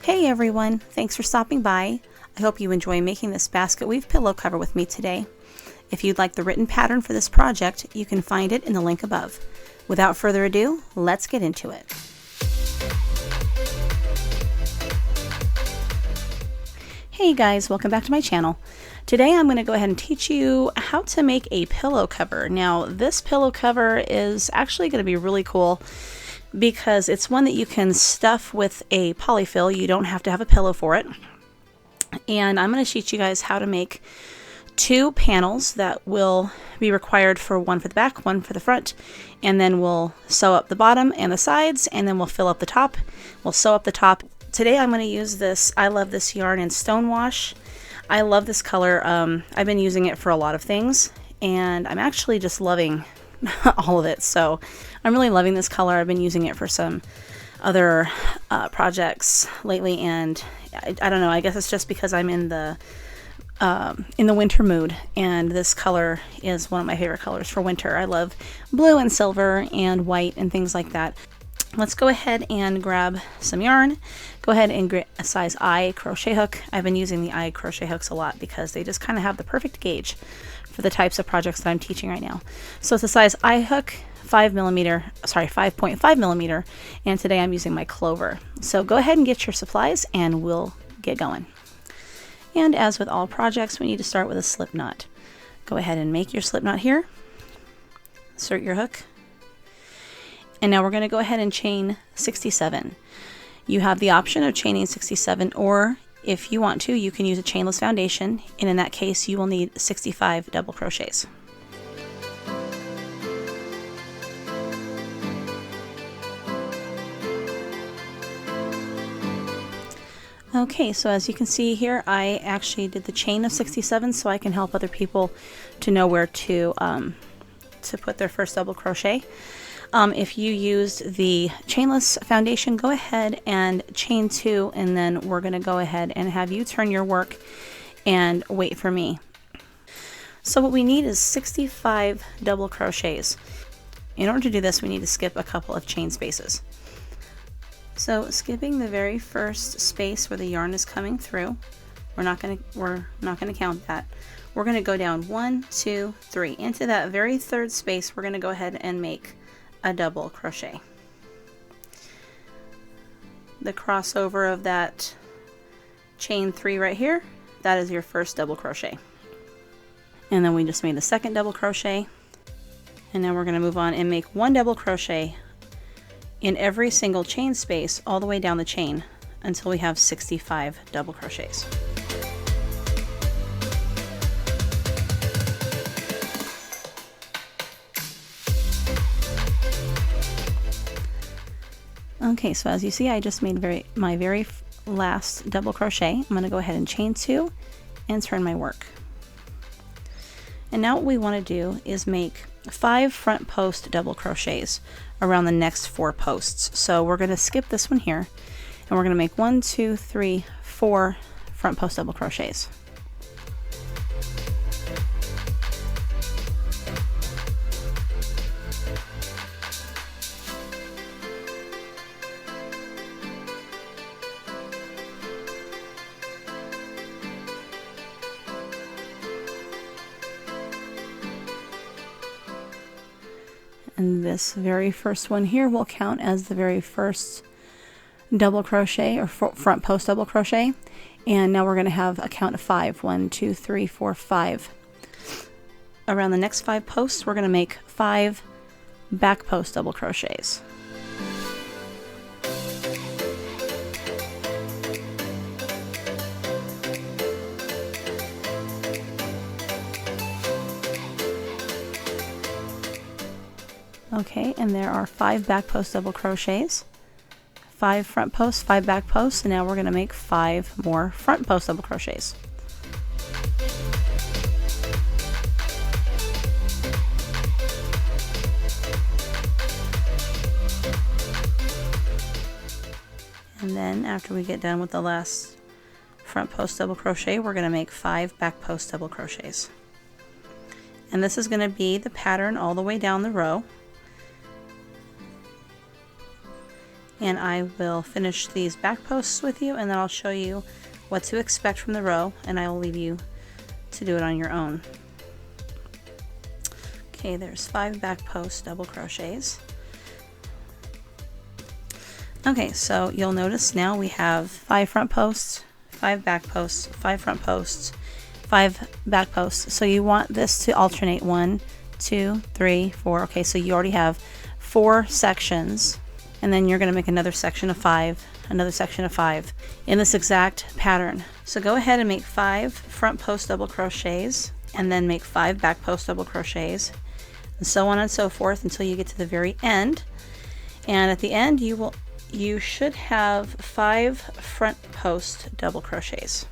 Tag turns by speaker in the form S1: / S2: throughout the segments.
S1: Hey everyone, thanks for stopping by. I hope you enjoy making this Basketweave pillow cover with me today. If you'd like the written pattern for this project, you can find it in the link above. Without further ado, let's get into it. Hey guys, welcome back to my channel. Today I'm going to go ahead and teach you how to make a pillow cover. Now this pillow cover is actually going to be really cool because it's one that you can stuff with a polyfill. You don't have to have a pillow for it. And I'm going to teach you guys how to make two panels that will be required, for one for the back, one for the front, and then we'll sew up the bottom and the sides, and then we'll fill up the top. We'll sew up the top. Today I'm going to use this, I love this yarn in Stonewash. I love this color. I've been using it for a lot of things, and I'm actually just loving all of it. So I'm really loving this color. I've been using it for some other projects lately, and I don't know, I guess it's just because I'm in the winter mood, and this color is one of my favorite colors for winter. I love blue and silver and white and things like that. Let's go ahead and grab some yarn. Go ahead and get a size I crochet hook. I've been using the I crochet hooks a lot because they just kind of have the perfect gauge for the types of projects that I'm teaching right now. So it's a size I hook, 5.5 millimeter, and today I'm using my clover. So go ahead and get your supplies and we'll get going. And as with all projects, we need to start with a slip knot. Go ahead and make your slip knot here. Insert your hook. And now we're going to go ahead and chain 67. You have the option of chaining 67, or if you want to, you can use a chainless foundation, and in that case you will need 65 double crochets. Okay, so as you can see here, I actually did the chain of 67 so I can help other people to know where to put their first double crochet. If you used the chainless foundation, go ahead and chain 2, and then we're going to go ahead and have you turn your work and wait for me. So what we need is 65 double crochets. In order to do this, we need to skip a couple of chain spaces. So skipping the very first space where the yarn is coming through, we're not going to count that. We're going to go down 1, 2, 3. Into that very third space, we're going to go ahead and make a double crochet. The crossover of that chain 3 right here, that is your first double crochet. And then we just made the second double crochet, and now we're going to move on and make one double crochet in every single chain space all the way down the chain until we have 65 double crochets. Okay, so as you see, I just made my very last double crochet. I'm going to go ahead and chain 2 and turn my work. And now what we want to do is make 5 front post double crochets around the next 4 posts. So we're going to skip this one here, and we're going to make 1, 2, 3, 4 front post double crochets. And this very first one here will count as the very first double crochet, or front post double crochet. And now we're going to have a count of 5. 1, 2, 3, 4, 5. Around the next 5 posts, we're going to make 5 back post double crochets. Okay, and there are 5 back post double crochets, 5 front posts, 5 back posts, and now we're going to make 5 more front post double crochets. And then after we get done with the last front post double crochet, we're going to make 5 back post double crochets. And this is going to be the pattern all the way down the row. and I will finish these back posts with you, and then I'll show you what to expect from the row, and I will leave you to do it on your own. Okay, there's 5 back post double crochets. Okay, so you'll notice now we have 5 front posts, 5 back posts, 5 front posts, 5 back posts. So you want this to alternate 1, 2, 3, 4. Okay, so you already have 4 sections, and then you're going to make another section of 5, another section of 5 in this exact pattern. So go ahead and make 5 front post double crochets, and then make 5 back post double crochets, and so on and so forth until you get to the very end. And at the end you should have 5 front post double crochets.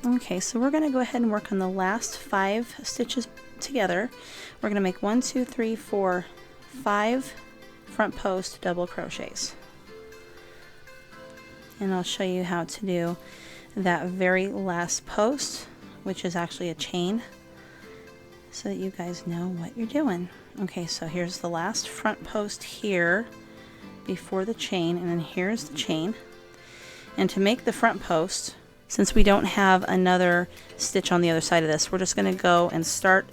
S1: Okay, so we're going to go ahead and work on the last 5 stitches together. We're going to make 1, 2, 3, 4, 5 front post double crochets. And I'll show you how to do that very last post, which is actually a chain, so that you guys know what you're doing. Okay, so here's the last front post here before the chain, and then here's the chain. And to make the front post, since we don't have another stitch on the other side of this, we're just going to go and start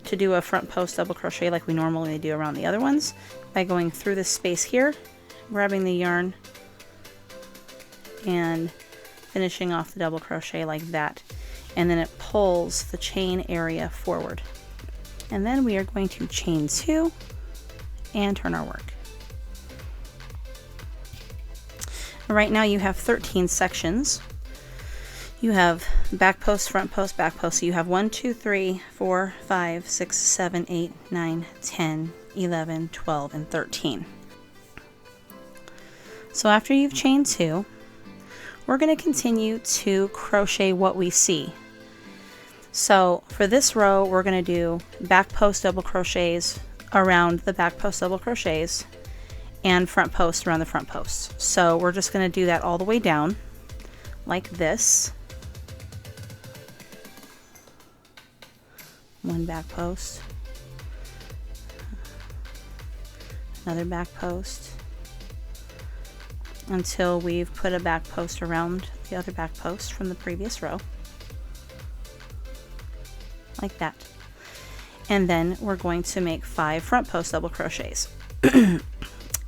S1: to do a front post double crochet like we normally do around the other ones by going through this space here, grabbing the yarn, and finishing off the double crochet like that. And then it pulls the chain area forward. And then we are going to chain 2 and turn our work. Right now you have 13 sections. You have back post, front post, back post. So you have 1, 2, 3, 4, 5, 6, 7, 8, 9, 10, 11, 12, and 13. So after you've chained 2, we're going to continue to crochet what we see. So for this row, we're going to do back post double crochets around the back post double crochets and front post around the front posts. So we're just going to do that all the way down like this. 1 back post, another back post, until we've put a back post around the other back post from the previous row. Like that. And then we're going to make 5 front post double crochets.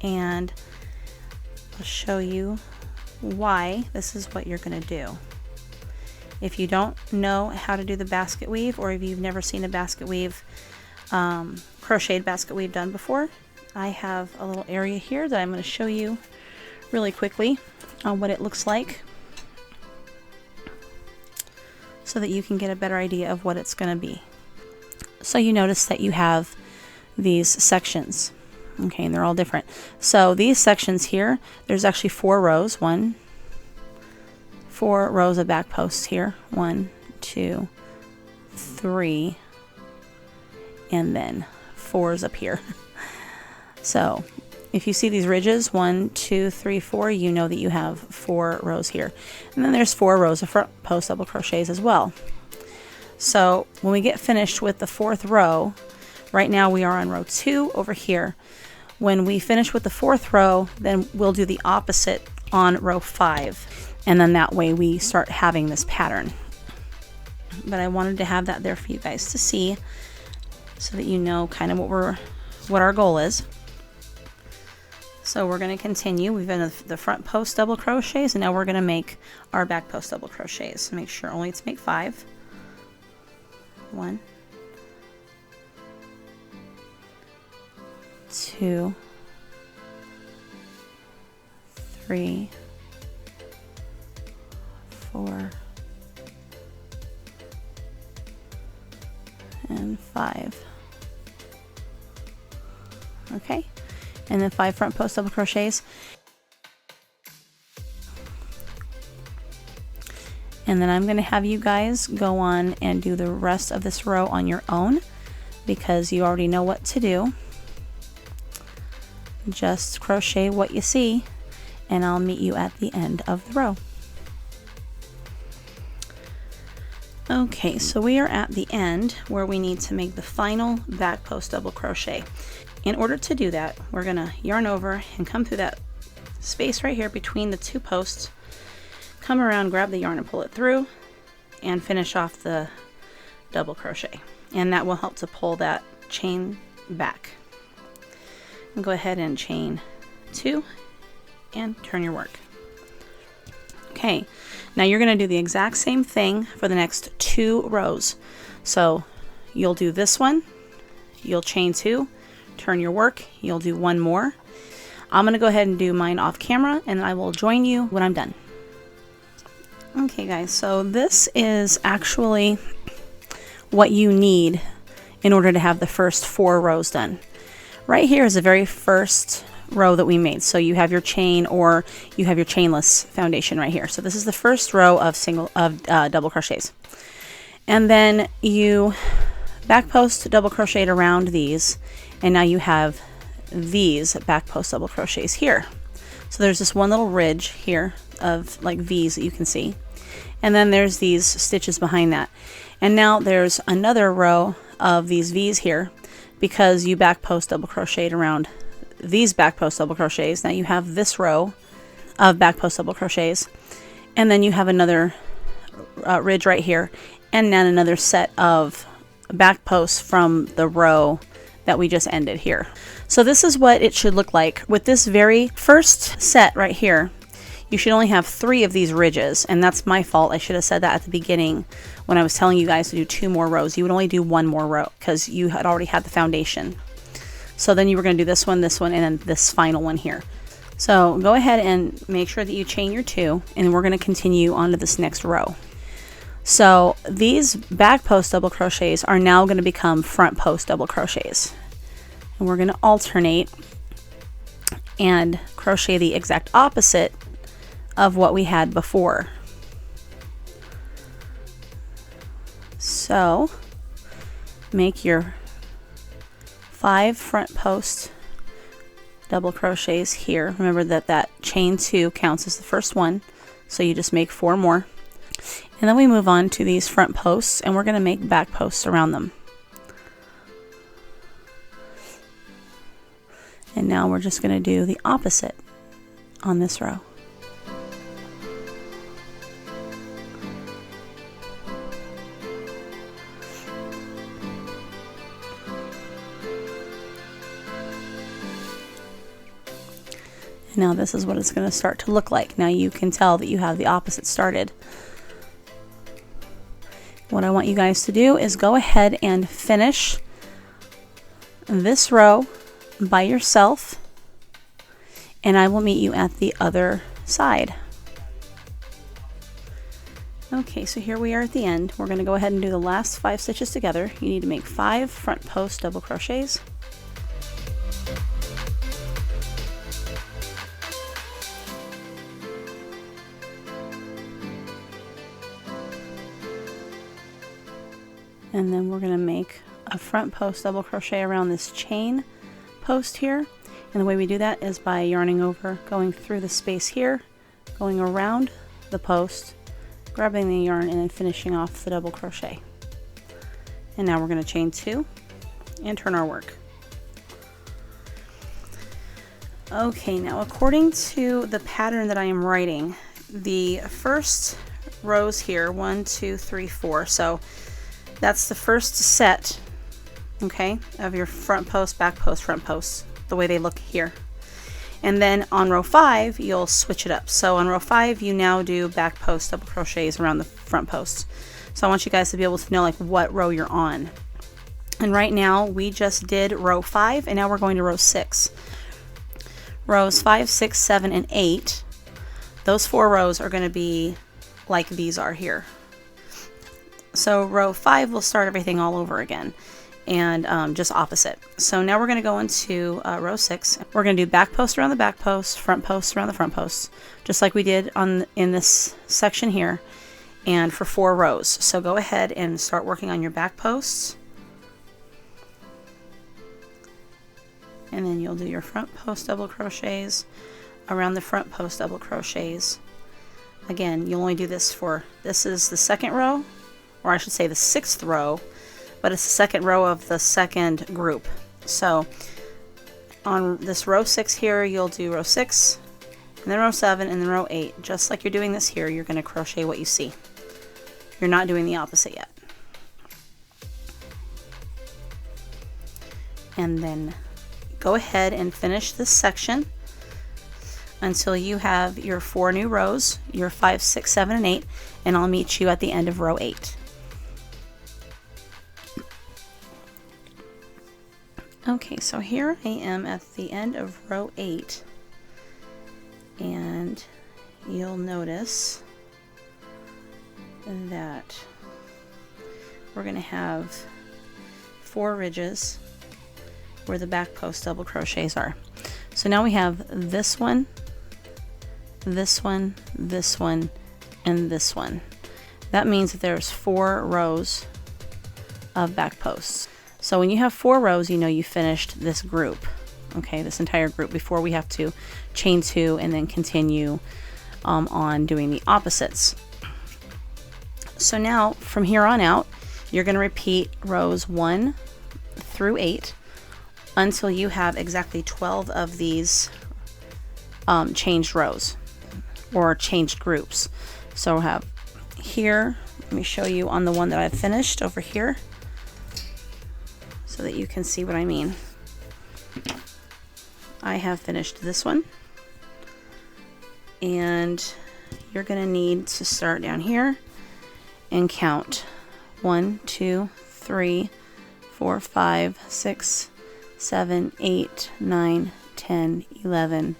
S1: And I'll show you why this is what you're going to do. If you don't know how to do the basket weave, or if you've never seen a basket weave, crocheted basket weave done before, I have a little area here that I'm going to show you really quickly on what it looks like, so that you can get a better idea of what it's going to be. So you notice that you have these sections, okay, and they're all different. So these sections here, there's actually 4 rows. 4 rows of back posts here. 1, 2, 3, and then 4's up here. So if you see these ridges, 1, 2, 3, 4, you know that you have 4 rows here. And then there's 4 rows of front post double crochets as well. So when we get finished with the 4th row, right now we are on row 2 over here. When we finish with the 4th row, then we'll do the opposite on row 5. And then that way we start having this pattern. But I wanted to have that there for you guys to see, so that you know kind of what our goal is. So we're going to continue. We've done the front post double crochets, and now we're going to make our back post double crochets. So make sure only to make 5. 1, 2, 3, 4, and 5. Okay, and then 5 front post double crochets. And then I'm going to have you guys go on and do the rest of this row on your own, because you already know what to do. Just crochet what you see, and I'll meet you at the end of the row. Okay, so we are at the end where we need to make the final back post double crochet. In order to do that, we're going to yarn over and come through that space right here between the two posts, come around, grab the yarn and pull it through, and finish off the double crochet. And that will help to pull that chain back. And go ahead and chain 2 and turn your work. Okay, now you're going to do the exact same thing for the next 2 rows. So you'll do this one, you'll chain 2, turn your work, you'll do 1 more. I'm going to go ahead and do mine off camera, and I will join you when I'm done. Okay guys, so this is actually what you need in order to have the first 4 rows done. Right here is the very first row that we made. So you have your chain, or you have your chainless foundation right here. So this is the first row of double crochets, and then you back post double crocheted around these, and now you have these back post double crochets here. So there's this one little ridge here of like V's that you can see, and then there's these stitches behind that, and now there's another row of these V's here because you back post double crocheted around these back post double crochets. Now you have this row of back post double crochets, and then you have another ridge right here, and then another set of back posts from the row that we just ended here. So this is what it should look like. With this very first set right here, you should only have 3 of these ridges, and that's my fault. I should have said that at the beginning when I was telling you guys to do 2 more rows. You would only do 1 more row because you had already had the foundation. So then you were going to do this one, and then this final one here. So go ahead and make sure that you chain your 2, and we're going to continue on to this next row. So these back post double crochets are now going to become front post double crochets. And we're going to alternate and crochet the exact opposite of what we had before. So make your 5 front post double crochets here. Remember that chain 2 counts as the first one, so you just make 4 more. And then we move on to these front posts, and we're going to make back posts around them. And now we're just going to do the opposite on this row. Now this is what it's going to start to look like. Now you can tell that you have the opposite started. What I want you guys to do is go ahead and finish this row by yourself, and I will meet you at the other side. Okay, so here we are at the end. We're going to go ahead and do the last 5 stitches together. You need to make 5 front post double crochets. And then we're going to make a front post double crochet around this chain post here. And the way we do that is by yarning over, going through the space here, going around the post, grabbing the yarn, and then finishing off the double crochet. And now we're going to chain 2 and turn our work. Okay, now according to the pattern that I am writing, the first rows here, 1, 2, 3, 4. So that's the first set, okay, of your front post, back post, front post, the way they look here. And then on row 5, you'll switch it up. So on row 5, you now do back post double crochets around the front post. So I want you guys to be able to know like what row you're on. And right now we just did row 5, and now we're going to row 6. Rows 5, 6, 7, and 8, those 4 rows are going to be like these are here. So row 5 will start everything all over again, and just opposite. So now we're going to go into row 6. We're going to do back post around the back post, front post around the front post, just like we did in this section here, and for 4 rows. So go ahead and start working on your back posts, and then you'll do your front post double crochets around the front post double crochets. Again, you'll only do this is the second row, or I should say the 6th row, but it's the 2nd row of the 2nd group. So on this row 6 here, you'll do row 6, and then row 7, and then row 8. Just like you're doing this here, you're going to crochet what you see. You're not doing the opposite yet. And then go ahead and finish this section until you have your 4 new rows, your 5, 6, 7, and 8, and I'll meet you at the end of row 8. Okay, so here I am at the end of row 8, and you'll notice that we're going to have 4 ridges where the back post double crochets are. So now we have this one, this one, this one, and this one. That means that there's 4 rows of back posts. So when you have 4 rows, you know you finished this group, okay, this entire group, before we have to chain 2 and then continue on doing the opposites. So now from here on out, you're going to repeat rows 1 through 8 until you have exactly 12 of these changed rows or changed groups. So we'll have here, let me show you on the one that I've finished over here so that you can see what I mean. I have finished this one, and you're going to need to start down here and count 1, 2, 3, 4, 5, 6, 7, 8, 9, 10, 11,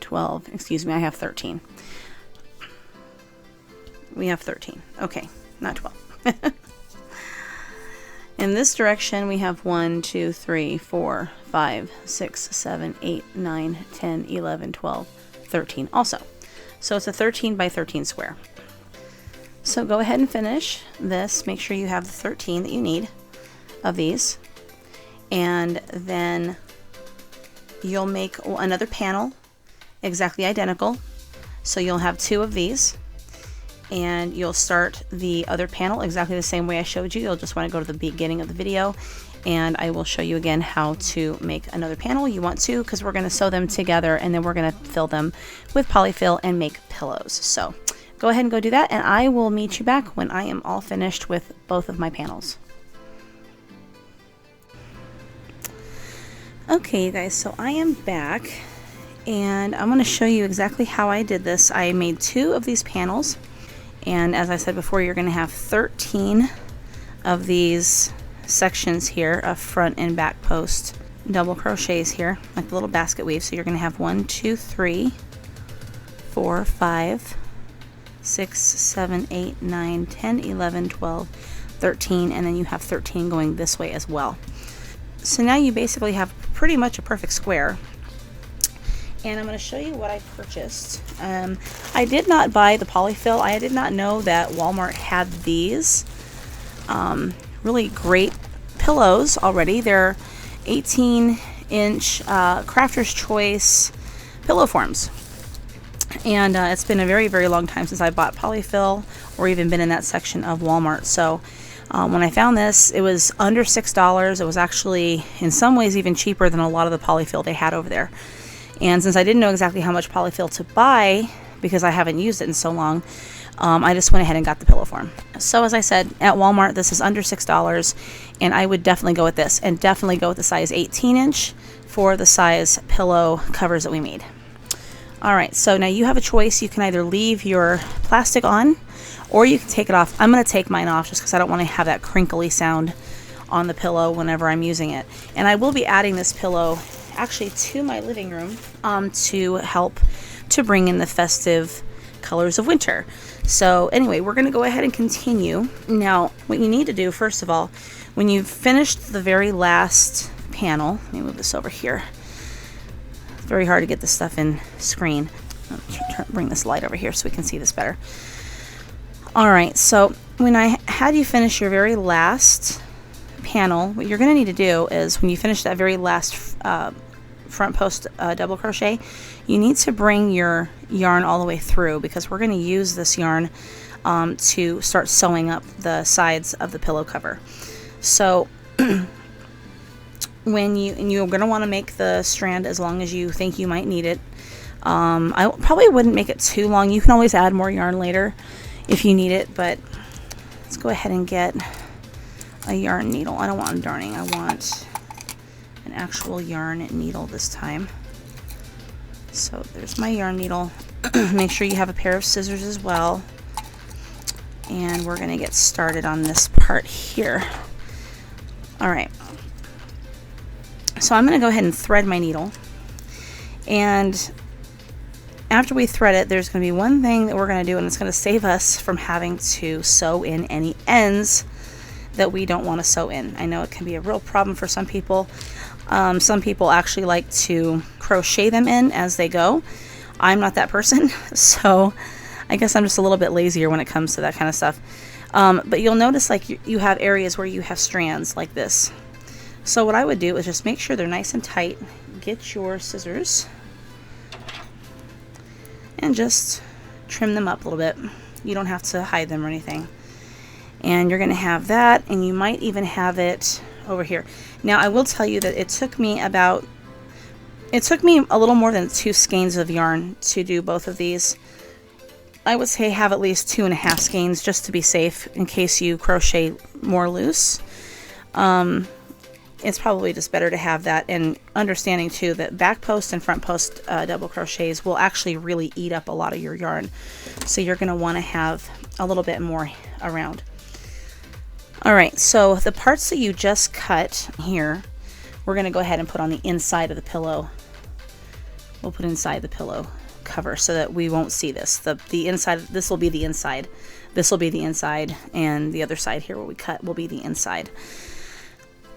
S1: 12. Excuse me, I have 13. We have 13. Okay, not 12. In this direction, we have 1, 2, 3, 4, 5, 6, 7, 8, 9, 10, 11, 12, 13 also. So it's a 13 by 13 square. So go ahead and finish this. Make sure you have the 13 that you need of these. And then you'll make another panel exactly identical. So you'll have 2 of these, and you'll start the other panel exactly the same way I showed you. You'll just want to go to the beginning of the video, and I will show you again how to make another panel. You want to, because we're going to sew them together, and then we're going to fill them with polyfill and make pillows. So go ahead and go do that, and I will meet you back when I am all finished with both of my panels. Okay, you guys, so I am back, and I'm going to show you exactly how I did this. I made 2 of these panels, and as I said before, you're going to have 13 of these sections here of front and back post double crochets here, like the little basket weave. So you're going to have 1, 2, 3, 4, 5, 6, 7, 8, 9, 10, 11, 12, 13, and then you have 13 going this way as well. So now you basically have pretty much a perfect square. And I'm going to show you what I purchased. I did not buy the polyfill. I did not know that Walmart had these really great pillows already. They're 18-inch Crafter's Choice pillow forms. And it's been a very, very long time since I bought polyfill or even been in that section of Walmart. So when I found this, it was under $6. It was actually in some ways even cheaper than a lot of the polyfill they had over there. And since I didn't know exactly how much polyfill to buy, because I haven't used it in so long, I just went ahead and got the pillow form. So as I said, at Walmart, this is under $6, and I would definitely go with this, and definitely go with the size 18-inch for the size pillow covers that we made. Alright, so now you have a choice. You can either leave your plastic on, or you can take it off. I'm going to take mine off just because I don't want to have that crinkly sound on the pillow whenever I'm using it. And I will be adding this pillow actually to my living room to help to bring in the festive colors of winter. So anyway, we're going to go ahead and continue. Now, what you need to do, first of all, when you've finished the very last panel, let me move this over here. It's very hard to get this stuff in screen. Bring this light over here so we can see this better. Alright, so when I had you finish your very last panel, what you're going to need to do is when you finish that very last front post double crochet, you need to bring your yarn all the way through, because we're going to use this yarn to start sewing up the sides of the pillow cover. So you're going to want to make the strand as long as you think you might need it. I probably wouldn't make it too long. You can always add more yarn later if you need it, but let's go ahead and get a yarn needle. I don't want darning. I want an actual yarn needle this time. So there's my yarn needle. Make sure you have a pair of scissors as well. And we're going to get started on this part here. All right. So I'm going to go ahead and thread my needle. And after we thread it, there's going to be one thing that we're going to do, and it's going to save us from having to sew in any ends that we don't want to sew in. I know it can be a real problem for some people. Some people actually like to crochet them in as they go. I'm not that person, so I guess I'm just a little bit lazier when it comes to that kind of stuff. But you'll notice like you have areas where you have strands like this. So what I would do is just make sure they're nice and tight. Get your scissors and just trim them up a little bit. You don't have to hide them or anything. And you're going to have that, and you might even have it over here. Now I will tell you that it took me a little more than 2 skeins of yarn to do both of these. I would say have at least 2.5 skeins just to be safe in case you crochet more loose. It's probably just better to have that, and understanding too that back post and front post double crochets will actually really eat up a lot of your yarn. So you're going to want to have a little bit more around. Alright, so the parts that you just cut here, we're going to go ahead and put on the inside of the pillow. We'll put inside the pillow cover so that we won't see this. The inside, this will be the inside. This will be the inside, and the other side here where we cut will be the inside.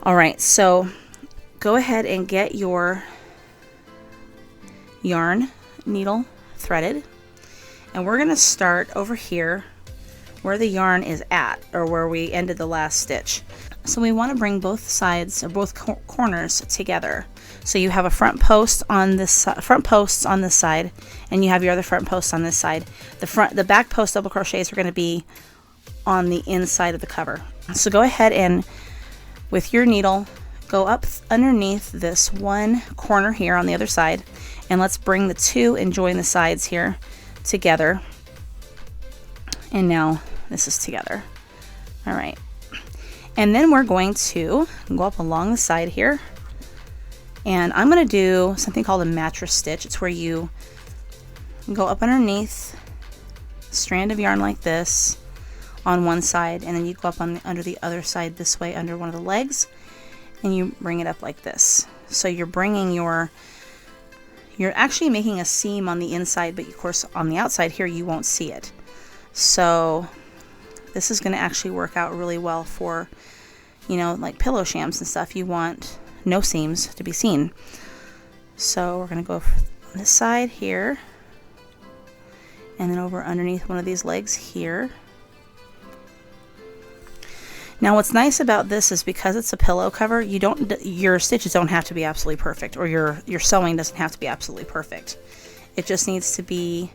S1: Alright, so go ahead and get your yarn needle threaded, and we're going to start over here where the yarn is at, or where we ended the last stitch. So we want to bring both sides, or both corners together. So you have a front post on this side, and you have your other front post on this side. The back post double crochets are going to be on the inside of the cover. So go ahead and with your needle go up underneath this one corner here on the other side, and let's bring the two and join the sides here together. And now this is together. All right, and then we're going to go up along the side here, and I'm going to do something called a mattress stitch. It's where you go up underneath a strand of yarn like this on one side, and then you go up under the other side this way under one of the legs, and you bring it up like this. So you're bringing you're actually making a seam on the inside, but of course on the outside here you won't see it. So this is going to actually work out really well for, you know, like pillow shams and stuff. You want no seams to be seen. So we're going to go on this side here, and then over underneath one of these legs here. Now what's nice about this is because it's a pillow cover, your stitches don't have to be absolutely perfect, or your sewing doesn't have to be absolutely perfect. It just needs to be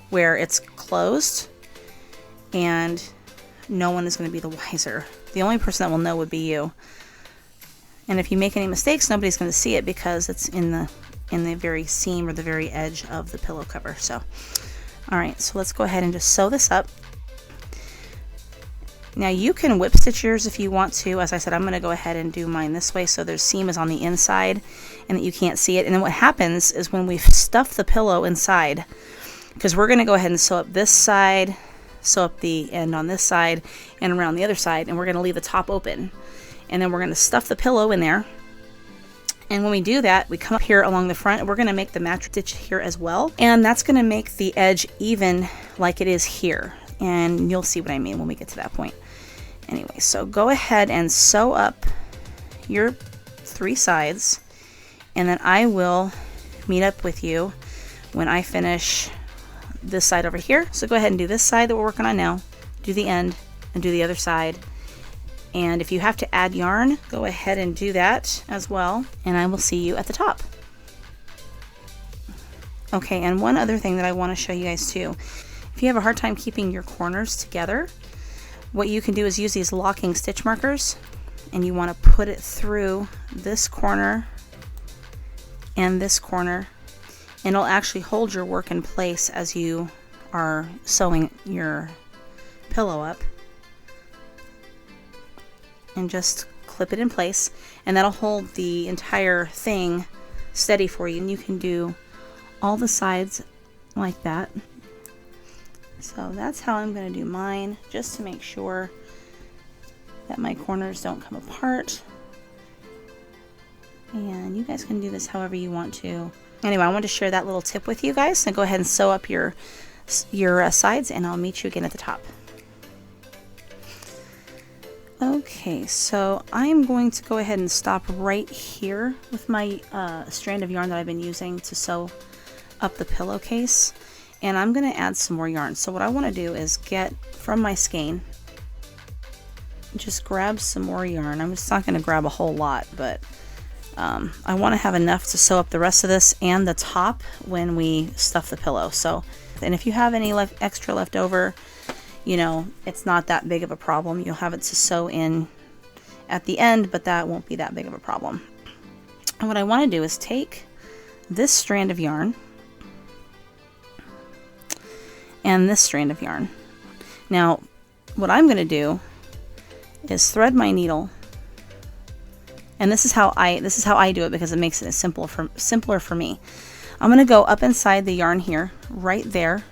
S1: where it's closed and no one is going to be the wiser. The only person that will know would be you. And if you make any mistakes, nobody's going to see it because it's in the very seam or the very edge of the pillow cover. So, all right, so let's go ahead and just sew this up. Now you can whip stitch yours if you want to. As I said, I'm going to go ahead and do mine this way so their seam is on the inside and that you can't see it. And then what happens is when we stuff the pillow inside, because we're going to go ahead and sew up this side, sew up the end on this side and around the other side, and we're going to leave the top open. And then we're going to stuff the pillow in there. And when we do that, we come up here along the front, and we're going to make the mattress stitch here as well. And that's going to make the edge even like it is here. And you'll see what I mean when we get to that point. Anyway, so go ahead and sew up your 3 sides, and then I will meet up with you when I finish this side over here. So go ahead and do this side that we're working on now, do the end, and do the other side. And if you have to add yarn, go ahead and do that as well, and I will see you at the top. Okay, and one other thing that I want to show you guys too. If you have a hard time keeping your corners together, what you can do is use these locking stitch markers, and you want to put it through this corner and this corner, and it'll actually hold your work in place as you are sewing your pillow up. And just clip it in place, and that'll hold the entire thing steady for you, and you can do all the sides like that. So that's how I'm going to do mine, just to make sure that my corners don't come apart. And you guys can do this however you want to. Anyway, I wanted to share that little tip with you guys. So go ahead and sew up your sides, and I'll meet you again at the top. Okay, so I'm going to go ahead and stop right here with my strand of yarn that I've been using to sew up the pillowcase, and I'm going to add some more yarn. So what I want to do is get from my skein, just grab some more yarn. I'm just not going to grab a whole lot, but I want to have enough to sew up the rest of this and the top when we stuff the pillow. So, and if you have any extra left over, you know, it's not that big of a problem. You'll have it to sew in at the end, but that won't be that big of a problem. And what I want to do is take this strand of yarn and this strand of yarn. Now, what I'm going to do is thread my needle, and this is how I do it because it makes it simpler for me. I'm going to go up inside the yarn here, right there,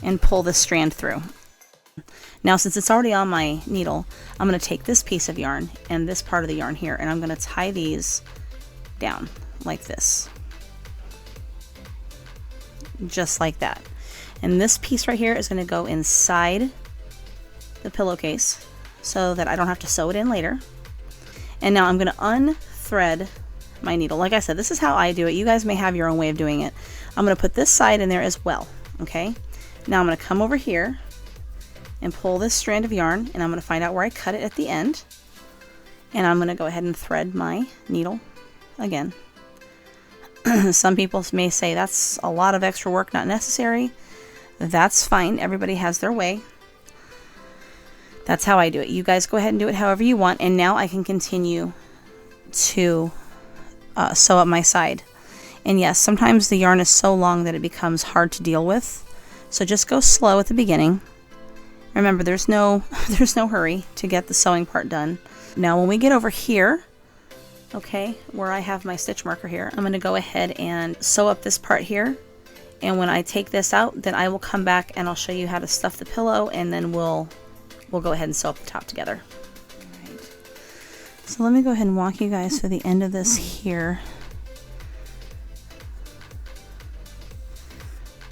S1: and pull this strand through. Now, since it's already on my needle, I'm going to take this piece of yarn and this part of the yarn here, and I'm going to tie these down like this, just like that. And this piece right here is going to go inside the pillowcase so that I don't have to sew it in later. And now I'm going to unthread my needle. Like I said, this is how I do it. You guys may have your own way of doing it. I'm going to put this side in there as well. Okay. Now I'm going to come over here and pull this strand of yarn, and I'm going to find out where I cut it at the end. And I'm going to go ahead and thread my needle again. Some people may say that's a lot of extra work, not necessary. That's fine. Everybody has their way. That's how I do it. You guys go ahead and do it however you want. And now I can continue to sew up my side. And yes, sometimes the yarn is so long that it becomes hard to deal with. So just go slow at the beginning. Remember, there's no hurry to get the sewing part done. Now when we get over here, okay, where I have my stitch marker here, I'm going to go ahead and sew up this part here. And when I take this out, then I will come back and I'll show you how to stuff the pillow, and then we'll go ahead and sew up the top together. All right. So let me go ahead and walk you guys through the end of this here.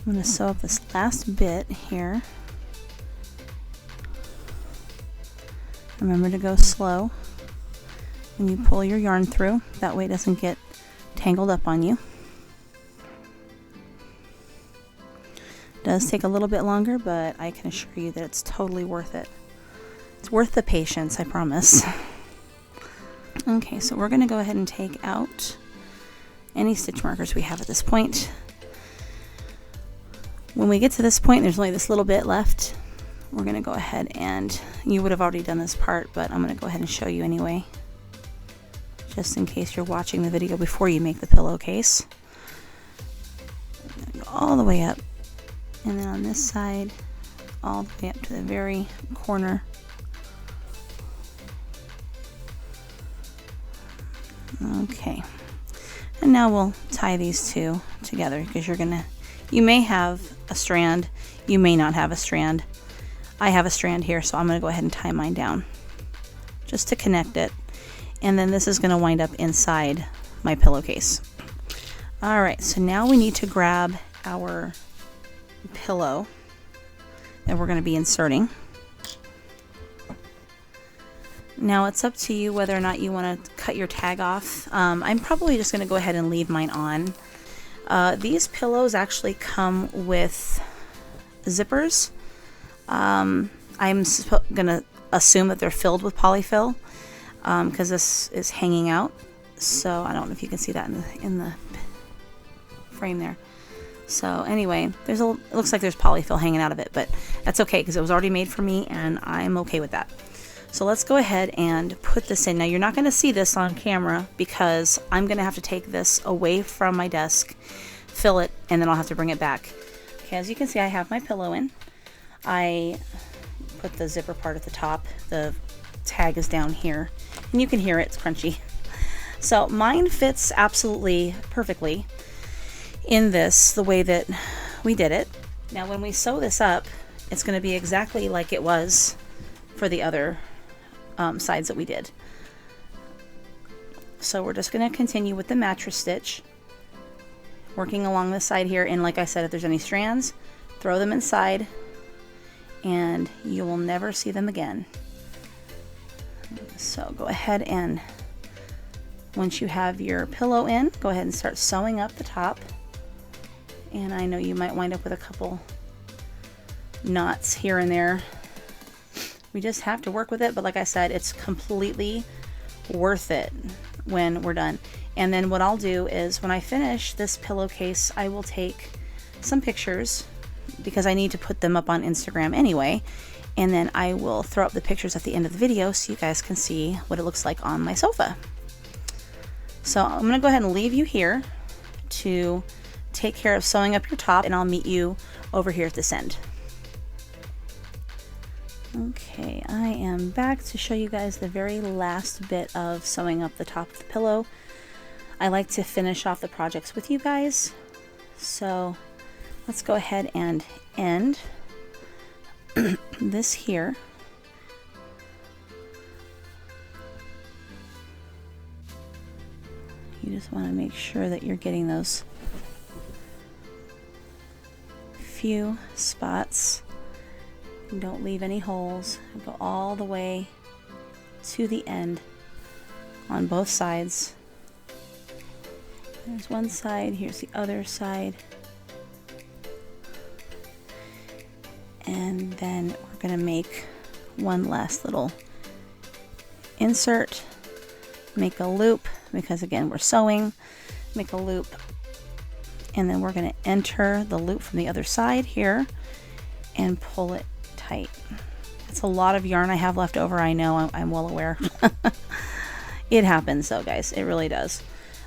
S1: I'm going to sew up this last bit here. Remember to go slow when you pull your yarn through. That way it doesn't get tangled up on you. It does take a little bit longer, but I can assure you that it's totally worth it. It's worth the patience, I promise. Okay, so we're going to go ahead and take out any stitch markers we have at this point. When we get to this point, there's only this little bit left. We're going to go ahead and, you would have already done this part, but I'm going to go ahead and show you anyway, just in case you're watching the video before you make the pillowcase. I'm going to go all the way up, and then on this side, all the way up to the very corner. Okay, and now we'll tie these two together, because you may have a strand, you may not have a strand. I have a strand here, so I'm going to go ahead and tie mine down just to connect it, and then this is going to wind up inside my pillowcase. Alright, so now we need to grab our pillow that we're going to be inserting. Now it's up to you whether or not you want to cut your tag off. I'm probably just going to go ahead and leave mine on. These pillows actually come with zippers. I'm going to assume that they're filled with polyfill because this is hanging out. So I don't know if you can see that in the frame there. So anyway, it looks like there's polyfill hanging out of it, but that's okay because it was already made for me and I'm okay with that. So let's go ahead and put this in. Now you're not going to see this on camera because I'm going to have to take this away from my desk, fill it, and then I'll have to bring it back. Okay, as you can see, I have my pillow in. I put the zipper part at the top. The tag is down here, and you can hear it, it's crunchy. So mine fits absolutely perfectly in this, the way that we did it. Now when we sew this up, it's going to be exactly like it was for the other sides that we did. So we're just going to continue with the mattress stitch, working along this side here, and like I said, if there's any strands, throw them inside and you will never see them again. So go ahead and once you have your pillow in, go ahead and start sewing up the top. And I know you might wind up with a couple knots here and there. We just have to work with it, but like I said, it's completely worth it when we're done. And then what I'll do is when I finish this pillowcase, I will take some pictures because I need to put them up on Instagram anyway. And then I will throw up the pictures at the end of the video so you guys can see what it looks like on my sofa. So I'm going to go ahead and leave you here to take care of sewing up your top, and I'll meet you over here at this end. Okay, I am back to show you guys the very last bit of sewing up the top of the pillow. I like to finish off the projects with you guys, so let's go ahead and end this here. You just want to make sure that you're getting those few spots. Don't leave any holes. Go all the way to the end on both sides. There's one side, here's the other side. And then we're going to make one last little insert, make a loop, because again we're sewing, make a loop, and then we're going to enter the loop from the other side here and pull it tight. It's a lot of yarn I have left over, I know, I'm well aware. It happens though, guys, it really does.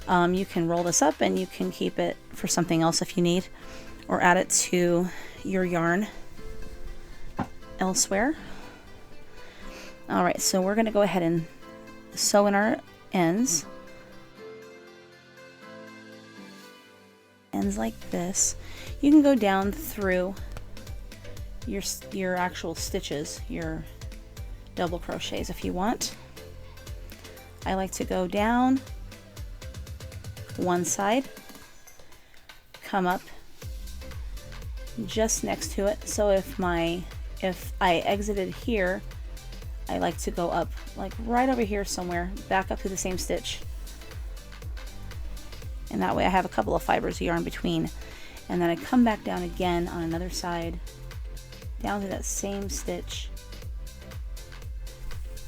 S1: You can roll this up and you can keep it for something else if you need, or add it to your yarn elsewhere. Alright, so we're going to go ahead and sew in our ends. Ends like this. You can go down through your actual stitches, your double crochets if you want. I like to go down one side, come up just next to it. So if I exited here, I like to go up like right over here somewhere, back up to the same stitch, and that way I have a couple of fibers of yarn between, and then I come back down again on another side, down to that same stitch,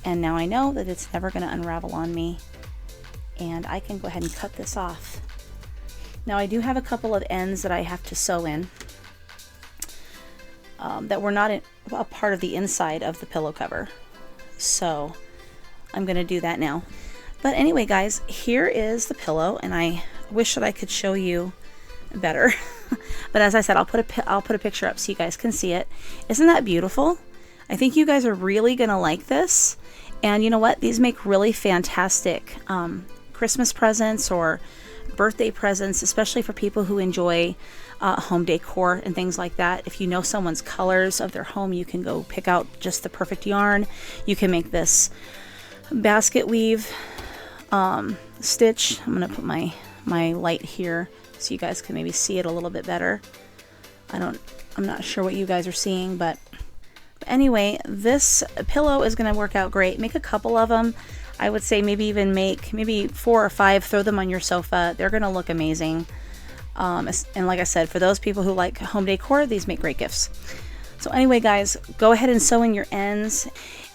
S1: and now I know that it's never going to unravel on me, and I can go ahead and cut this off. Now I do have a couple of ends that I have to sew in that were not a part of the inside of the pillow cover, so I'm going to do that now. But anyway, guys, here is the pillow, and I wish that I could show you better. But as I said, I'll put a picture up so you guys can see it. Isn't that beautiful? I think you guys are really gonna like this. And you know what? These make really fantastic Christmas presents or birthday presents, especially for people who enjoy home decor and things like that. If you know someone's colors of their home, you can go pick out just the perfect yarn. You can make this Basketweave stitch. I'm gonna put my light here so you guys can maybe see it a little bit better. I'm not sure what you guys are seeing, but anyway, this pillow is going to work out great. Make a couple of them. I would say maybe even make maybe 4 or 5, throw them on your sofa. They're going to look amazing. And like I said, for those people who like home decor, these make great gifts. So anyway, guys, go ahead and sew in your ends.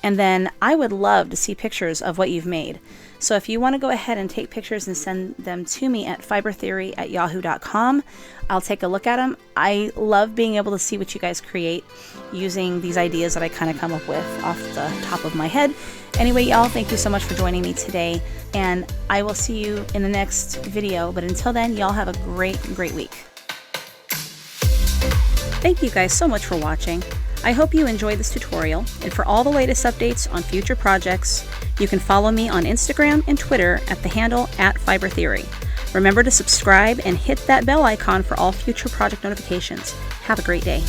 S1: And then I would love to see pictures of what you've made. So if you want to go ahead and take pictures and send them to me at fibertheory@yahoo.com, I'll take a look at them. I love being able to see what you guys create using these ideas that I kind of come up with off the top of my head. Anyway, y'all, thank you so much for joining me today, and I will see you in the next video. But until then, y'all have a great week. Thank you guys so much for watching. I hope you enjoyed this tutorial, and for all the latest updates on future projects, you can follow me on Instagram and Twitter at the handle @fibertheory. Remember to subscribe and hit that bell icon for all future project notifications. Have a great day.